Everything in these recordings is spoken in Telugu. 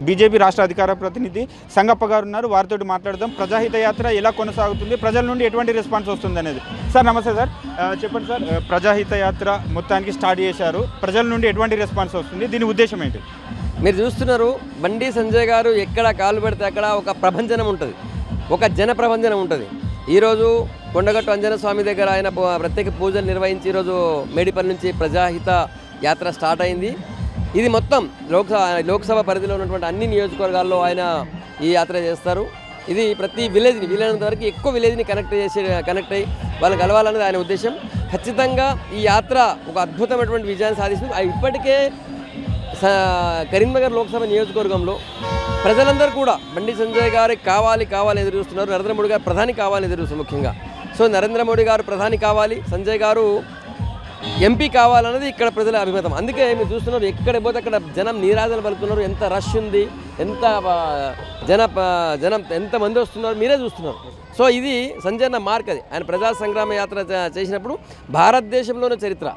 బీజేపీ రాష్ట్ర అధికార ప్రతినిధి సంగప్ప గారు ఉన్నారు. వారితో మాట్లాడదాం. ప్రజాహిత యాత్ర ఎలా కొనసాగుతుంది, ప్రజల నుండి ఎటువంటి రెస్పాన్స్ వస్తుంది అనేది. సార్ నమస్తే సార్, చెప్పండి సార్. ప్రజాహిత యాత్ర మొత్తానికి స్టార్ట్ చేశారు, ప్రజల నుండి ఎటువంటి రెస్పాన్స్ వస్తుంది, దీని ఉద్దేశం ఏంటి? మీరు చూస్తున్నారు, బండి సంజయ్ గారు ఎక్కడ కాలు పెడితే అక్కడ ఒక ప్రభంజనం ఉంటుంది, ఒక జన ప్రభంజనం ఉంటుంది. ఈరోజు కొండగట్టు అంజన స్వామి దగ్గర ఆయన ప్రత్యేక పూజలు నిర్వహించి ఈరోజు మేడిపల్లి నుంచి ప్రజాహిత యాత్ర స్టార్ట్ అయింది. ఇది మొత్తం లోక్సభ పరిధిలో ఉన్నటువంటి అన్ని నియోజకవర్గాల్లో ఆయన ఈ యాత్ర చేస్తారు. ఇది ప్రతి విలేజ్ని వీలైనంత వరకు ఎక్కువ విలేజ్ని కనెక్ట్ అయ్యి వాళ్ళు కలవాలన్నది ఆయన ఉద్దేశం. ఖచ్చితంగా ఈ యాత్ర ఒక అద్భుతమైనటువంటి విజయాన్ని సాధిస్తుంది. ఇప్పటికే కరీంనగర్ లోక్సభ నియోజకవర్గంలో ప్రజలందరూ కూడా బండి సంజయ్ గారికి కావాలి ఎదురు చూస్తున్నారు. నరేంద్ర మోడీ గారు ప్రధాని కావాలని ఎదురు చూస్తున్నారు ముఖ్యంగా. సో నరేంద్ర మోడీ గారు ప్రధాని కావాలి, సంజయ్ గారు ఎంపీ కావాలన్నది ఇక్కడ ప్రజల అభిమతం. అందుకే మీరు చూస్తున్నారు, ఎక్కడ పోతే అక్కడ జనం నీరాజన పలుకుతున్నారు. ఎంత రష్ ఉంది, ఎంత జనం ఎంతమంది వస్తున్నారు మీరే చూస్తున్నారు. సో ఇది సంజయ్ అన్న మార్క్. అది ఆయన ప్రజా సంగ్రామ యాత్ర చేసినప్పుడు భారతదేశంలోనే చరిత్ర.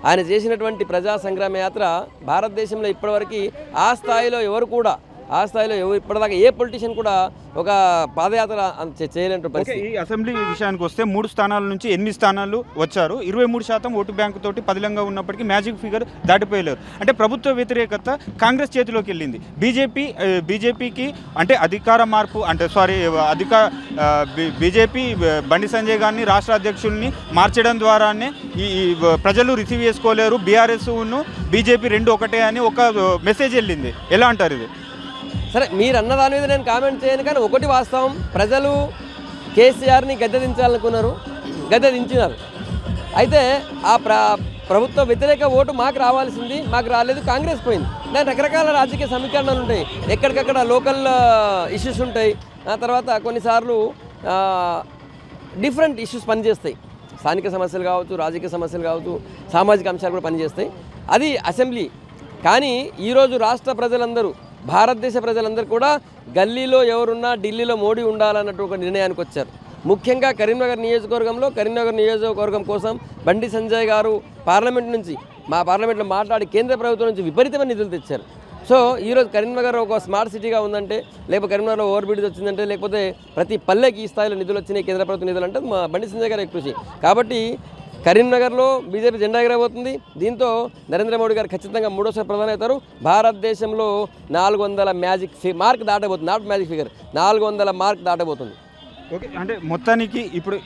ఆయన చేసినటువంటి ప్రజా సంగ్రామ యాత్ర భారతదేశంలో ఇప్పటివరకు ఆ స్థాయిలో ఇప్పటిదాకా ఏ పొలిటీషియన్ కూడా ఒక పాదయాత్ర చేయలేని పరిస్థితి. ఈ అసెంబ్లీ విషయానికి వస్తే 3 స్థానాల నుంచి 8 స్థానాలు వచ్చారు. 23% ఓటు బ్యాంకు తోటి పదిలంగా ఉన్నప్పటికీ మ్యాజిక్ ఫిగర్ దాటిపోయలేరు. అంటే ప్రభుత్వ వ్యతిరేకత కాంగ్రెస్ చేతిలోకి వెళ్ళింది. బీజేపీకి అంటే అధికార మార్పు అంటే బీజేపీ బండి సంజయ్ గారిని రాష్ట్ర అధ్యక్షుల్ని మార్చడం ద్వారానే ఈ ప్రజలు రిసీవ్ చేసుకోలేరు, బీఆర్ఎస్ను బీజేపీ రెండు ఒకటే అని ఒక మెసేజ్ వెళ్ళింది. ఎలా అంటారు ఇది? సరే, మీరు అన్న దాని మీద నేను కామెంట్ చేయను, కానీ ఒకటి వాస్తవం, ప్రజలు కేసీఆర్ని గద్దె దించాలనుకున్నారు, గద్దె దించినారు. అయితే ఆ ప్రభుత్వ వ్యతిరేక ఓటు మాకు రావాల్సింది, మాకు రాలేదు, కాంగ్రెస్ పోయింది. దాని రకరకాల రాజకీయ సమీకరణలు ఉంటాయి, ఎక్కడికక్కడ లోకల్ ఇష్యూస్ ఉంటాయి. ఆ తర్వాత కొన్నిసార్లు డిఫరెంట్ ఇష్యూస్ పనిచేస్తాయి. స్థానిక సమస్యలు కావచ్చు, రాజకీయ సమస్యలు కావచ్చు, సామాజిక అంశాలు కూడా పనిచేస్తాయి. అది అసెంబ్లీ. కానీ ఈరోజు రాష్ట్ర ప్రజలందరూ, భారతదేశ ప్రజలందరూ కూడా గల్లీలో ఎవరున్నా ఢిల్లీలో మోడీ ఉండాలన్నట్టు ఒక నిర్ణయానికి వచ్చారు. ముఖ్యంగా కరీంనగర్ నియోజకవర్గం కోసం బండి సంజయ్ గారు మా పార్లమెంట్లో మాట్లాడి కేంద్ర ప్రభుత్వం నుంచి విపరీతమైన నిధులు తెచ్చారు. సో ఈరోజు కరీంనగర్ ఒక స్మార్ట్ సిటీగా ఉందంటే, లేకపోతే కరీంనగర్లో ఓవర్ బ్రిడ్జ్ వచ్చిందంటే, లేకపోతే ప్రతి పల్లెకి ఈ స్థాయిలో నిధులు వచ్చినాయి, కేంద్ర ప్రభుత్వ నిధులు అంటే మా బండి సంజయ్ గారు కృషి. కాబట్టి కరీంనగర్లో బీజేపీ జెండా ఎగరబోతుంది. దీంతో నరేంద్ర మోడీ గారు ఖచ్చితంగా 3వ ప్రధాని అవుతారు. భారతదేశంలో 400 మ్యాజిక్ మార్క్ దాటబోతుంది, నాట్ మ్యాజిక్ ఫిగర్, 400 మార్క్ దాటబోతుంది. ఓకే, అంటే మొత్తానికి ఇప్పుడు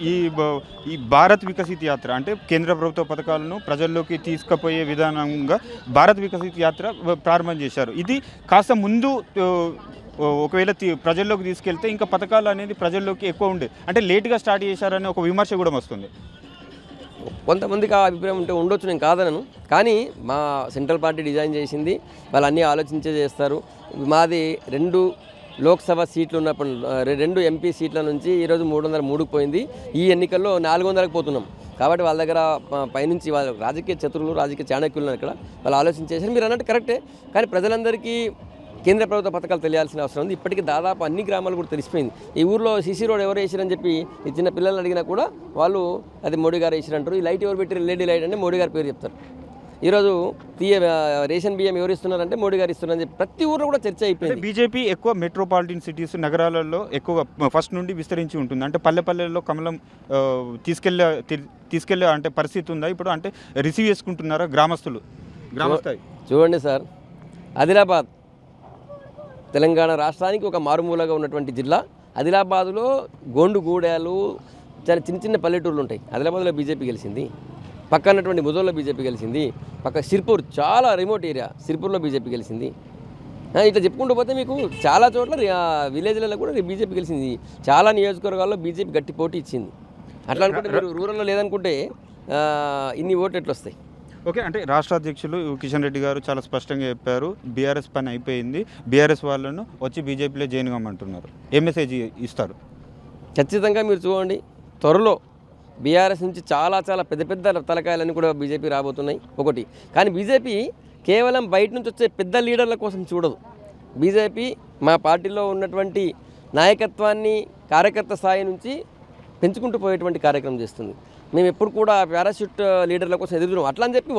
ఈ భారత్ వికసిత్ యాత్ర అంటే కేంద్ర ప్రభుత్వ పథకాలను ప్రజల్లోకి తీసుకుపోయే విధానంగా భారత్ వికసిత్ యాత్ర ప్రారంభం చేశారు. ఇది కాస్త ముందు ఒకవేళ ప్రజల్లోకి తీసుకెళ్తే ఇంకా పథకాలు అనేది ప్రజల్లోకి ఎక్కువ ఉండే, అంటే లేట్గా స్టార్ట్ చేశారనే ఒక విమర్శ కూడా వస్తుంది. కొంతమందికి ఆ అభిప్రాయం ఉండొచ్చు, నేను కాదనను. కానీ మా సెంట్రల్ పార్టీ డిజైన్ చేసింది, వాళ్ళు అన్నీ ఆలోచించే చేస్తారు. మాది 2 లోక్సభ సీట్లు ఉన్నప్పుడు 2 ఎంపీ సీట్ల నుంచి ఈరోజు 303కు పోయింది. ఈ ఎన్నికల్లో 400కు పోతున్నాం. కాబట్టి వాళ్ళ దగ్గర పైనుంచి వాళ్ళ రాజకీయ చతురులు, రాజకీయ చాణక్యులు ఇక్కడ వాళ్ళు ఆలోచించేసారు. మీరు అన్నట్టు కరెక్టే, కానీ ప్రజలందరికీ కేంద్ర ప్రభుత్వ పథకాలు తెలియాల్సిన అవసరం ఉంది. ఇప్పటికీ దాదాపు అన్ని గ్రామాలు కూడా తెలిసిపోయింది. ఈ ఊర్లో సీసీ రోడ్ ఎవరు వేసారని చెప్పి ఈ చిన్న పిల్లల్ని అడిగినా కూడా వాళ్ళు అది మోడీ గారు వేసారంటారు. ఈ లైట్ ఎవరు పెట్టారు, ఎల్ఈడి లైట్ అంటే మోడీ గారి పేరు చెప్తారు. ఈరోజు రేషన్ బియ్యం ఎవరు ఇస్తున్నారంటే మోడీ గారు ఇస్తున్నారని చెప్పి ప్రతి ఊర్లో కూడా చర్చ అయిపోయింది. బీజేపీ ఎక్కువ మెట్రోపాలిటన్ సిటీస్, నగరాలలో ఎక్కువ ఫస్ట్ నుండి విస్తరించి ఉంటుంది. అంటే పల్లెల్లో కమలం తీసుకెళ్లే అంటే పరిస్థితి ఉందా ఇప్పుడు? అంటే రిసీవ్ చేసుకుంటున్నారా గ్రామస్థాయి? చూడండి సార్, ఆదిలాబాద్ తెలంగాణ రాష్ట్రానికి ఒక మారుమూలగా ఉన్నటువంటి జిల్లా. ఆదిలాబాద్లో గోండుగూడాలు, చాలా చిన్న పల్లెటూర్లు ఉంటాయి. ఆదిలాబాద్లో బీజేపీ గెలిచింది. పక్కనటువంటి ముజోల్లో బీజేపీ గెలిచింది. పక్క సిర్పూర్ చాలా రిమోట్ ఏరియా, సిర్పూర్లో బీజేపీ గెలిచింది. ఇట్లా చెప్పుకుంటూ పోతే మీకు చాలా చోట్ల విలేజ్లలో కూడా బీజేపీ గెలిచింది. చాలా నియోజకవర్గాల్లో బీజేపీ గట్టి పోటీ ఇచ్చింది. అట్లా అనుకుంటే మీరు రూరల్లో లేదనుకుంటే ఇన్ని ఓట్లు ఎట్లా వస్తాయి? ఓకే, అంటే రాష్ట్ర అధ్యక్షులు కిషన్ రెడ్డి గారు చాలా స్పష్టంగా చెప్పారు, బీఆర్ఎస్ పని అయిపోయింది, బీఆర్ఎస్ వాళ్ళను వచ్చి బీజేపీలో జాయిన్ కమ్మంటున్నారు. ఏ మెసేజ్ ఇస్తారు? ఖచ్చితంగా మీరు చూడండి, త్వరలో బీఆర్ఎస్ నుంచి చాలా పెద్ద తలకాయలన్నీ కూడా బీజేపీ రాబోతున్నాయి. ఒకటి, కానీ బీజేపీ కేవలం బయట నుంచి వచ్చే పెద్ద లీడర్ల కోసం చూడదు. బీజేపీ మా పార్టీలో ఉన్నటువంటి నాయకత్వాన్ని కార్యకర్త స్థాయి నుంచి పెంచుకుంటూ పోయేటువంటి కార్యక్రమం చేస్తుంది. మేము ఎప్పుడు కూడా పారాషూట్ లీడర్ల కోసం ఎదురు చూడం. అట్లా అని చెప్పి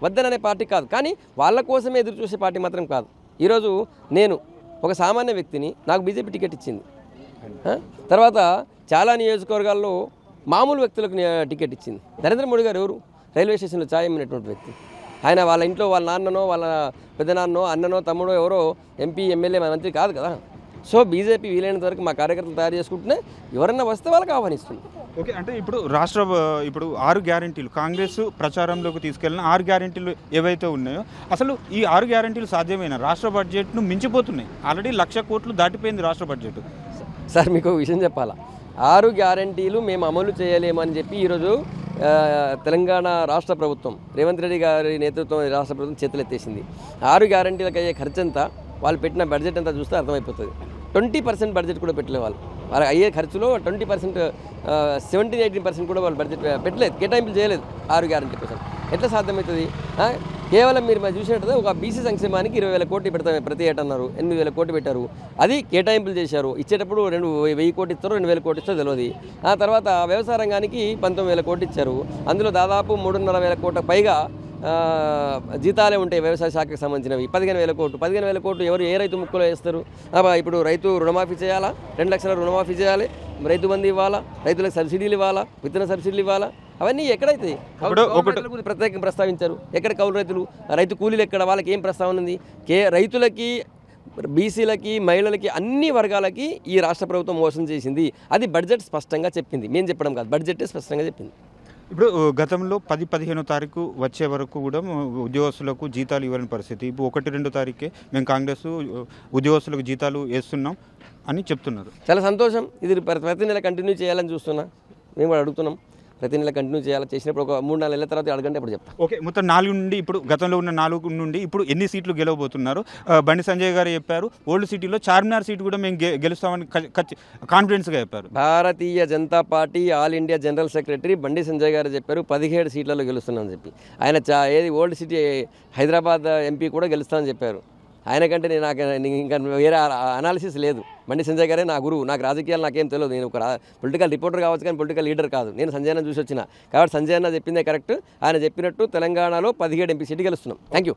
వద్దనే పార్టీ కాదు, కానీ వాళ్ళ కోసమే ఎదురు చూసే పార్టీ మాత్రం కాదు. ఈరోజు నేను ఒక సామాన్య వ్యక్తిని, నాకు బీజేపీ టికెట్ ఇచ్చింది. తర్వాత చాలా నియోజకవర్గాల్లో మామూలు వ్యక్తులకు టికెట్ ఇచ్చింది. నరేంద్ర మోడీ గారు ఎవరు? రైల్వే స్టేషన్లో ఛాయ్ అమ్మినటువంటి వ్యక్తి. ఆయన వాళ్ళ ఇంట్లో వాళ్ళ నాన్ననో వాళ్ళ పెద్దనాన్నో అన్ననో తమ్ముడో ఎవరో ఎంపీ ఎమ్మెల్యే మంత్రి కాదు కదా. సో బీజేపీ వీలైనంత వరకు మా కార్యకర్తలు తయారు చేసుకుంటూనే ఎవరన్నా వస్తే వాళ్ళకి ఆహ్వానిస్తుంది. ఓకే, అంటే ఇప్పుడు ఇప్పుడు 6 గ్యారెంటీలు కాంగ్రెస్ ప్రచారంలోకి తీసుకెళ్ళిన 6 గ్యారెంటీలు ఏవైతే ఉన్నాయో అసలు ఈ 6 గ్యారెంటీలు సాధ్యమైన రాష్ట్ర బడ్జెట్ను మించిపోతున్నాయి. ఆల్రెడీ 1,00,000 కోట్లు దాటిపోయింది రాష్ట్ర బడ్జెట్. సార్ మీకు విషయం చెప్పాలా, 6 గ్యారెంటీలు మేము అమలు చేయలేమని చెప్పి ఈరోజు తెలంగాణ రాష్ట్ర ప్రభుత్వం రేవంత్ రెడ్డి గారి నేతృత్వం రాష్ట్ర ప్రభుత్వం చేతులెత్తేసింది. 6 గ్యారెంటీలకు అయ్యే ఖర్చు ఎంత, వాళ్ళు పెట్టిన బడ్జెట్ అంతా చూస్తే అర్థమైపోతుంది. 20% బడ్జెట్ కూడా పెట్టలే వాళ్ళకి అయ్యే ఖర్చులో 20%, 17-18% కూడా వాళ్ళు బడ్జెట్ పెట్టలేదు, కేటాయింపులు చేయలేదు 6 గ్యారెంటీ కోసం. ఎట్లా సాధ్యమవుతుంది? కేవలం మీరు చూసినట్టు ఒక బీసీ సంక్షేమానికి 20,000 కోట్లు పెడతాం ప్రతి ఏటా అన్నారు, 8,000 కోట్లు పెట్టారు. అది కేటాయింపులు చేశారు. ఇచ్చేటప్పుడు 1,000 కోట్లు ఇస్తారో 2,000 కోట్లు ఇస్తారో తెలియదు. ఆ తర్వాత వ్యవసాయ రంగానికి 19,000 కోట్లు ఇచ్చారు. అందులో దాదాపు 3,500 కోట్ల పైగా జీతాలే ఉంటాయి వ్యవసాయ శాఖకు సంబంధించినవి. 15,000 కోట్లు 15,000 కోట్లు ఎవరు ఏ రైతు ముక్కలో వేస్తారు? ఇప్పుడు రైతు రుణమాఫీ చేయాలా, 2 లక్షల రుణమాఫీ చేయాలి, రైతు బంధు ఇవ్వాలా, రైతులకు సబ్సిడీలు ఇవ్వాలా, విత్తన సబ్సిడీలు ఇవ్వాలా, అవన్నీ ఎక్కడైతే ప్రత్యేకంగా ప్రస్తావించారు? ఎక్కడ కౌలు రైతులు, రైతు కూలీలు ఎక్కడ, వాళ్ళకి ఏం ప్రస్తావన ఉంది? రైతులకి, బీసీలకి, మహిళలకి, అన్ని వర్గాలకి ఈ రాష్ట్ర ప్రభుత్వం మోసం చేసింది. అది బడ్జెట్ స్పష్టంగా చెప్పింది, మేము చెప్పడం కాదు, బడ్జెట్ స్పష్టంగా చెప్పింది. ఇప్పుడు గతంలో 10-15 తారీఖు వచ్చే వరకు కూడా ఉద్యోగస్తులకు జీతాలు ఇవ్వని పరిస్థితి. ఇప్పుడు 1-2 తారీఖే మేము కాంగ్రెస్ ఉద్యోగస్తులకు జీతాలు వేస్తున్నాం అని చెప్తున్నారు. చాలా సంతోషం. ఇది ప్రతి నెల కంటిన్యూ చేయాలని చూస్తున్నా, మేము కూడా అడుగుతున్నాం. ప్రతి నెల కంటిన్యూ చేయాలి. చేసినప్పుడు ఒక 3-4 నెలల తర్వాత అడగండి, అప్పుడు చెప్తాను. ఓకే, మొత్తం 4 నుండి ఇప్పుడు గతంలో ఉన్న 4 నుండి ఇప్పుడు ఎన్ని సీట్లు గెలవబోతున్నారు? బండి సంజయ్ గారు చెప్పారు ఓల్డ్ సిటీలో చార్మినార్ సీటు కూడా మేము గెలుస్తామని కాన్ఫిడెన్స్గా చెప్పారు. Bharatiya Janata party all India general secretary Bandi Sanjay గారు చెప్పారు 17 సీట్లలో గెలుస్తున్నామని చెప్పి. ఆయన ఏది ఓల్డ్ సిటీ హైదరాబాద్ ఎంపీ కూడా గెలుస్తామని చెప్పారు. ఆయన కంటే నేను ఇంకా వేరే అనాలిసిస్ లేదు. బండి సంజయ్ గారే నా గురువు. నాకు రాజకీయాలు నాకేం తెలియదు. నేను ఒక పొలిటికల్ రిపోర్టర్ కావచ్చు కానీ పొలిటికల్ లీడర్ కాదు. నేను సంజయ్ అన్న చూసి వచ్చిన కాబట్టి సంజయ్ అన్న చెప్పిందే కరెక్ట్. ఆయన చెప్పినట్టు తెలంగాణలో 17 ఎంపీ సీట్లు గెలుస్తున్నాం. Thank you.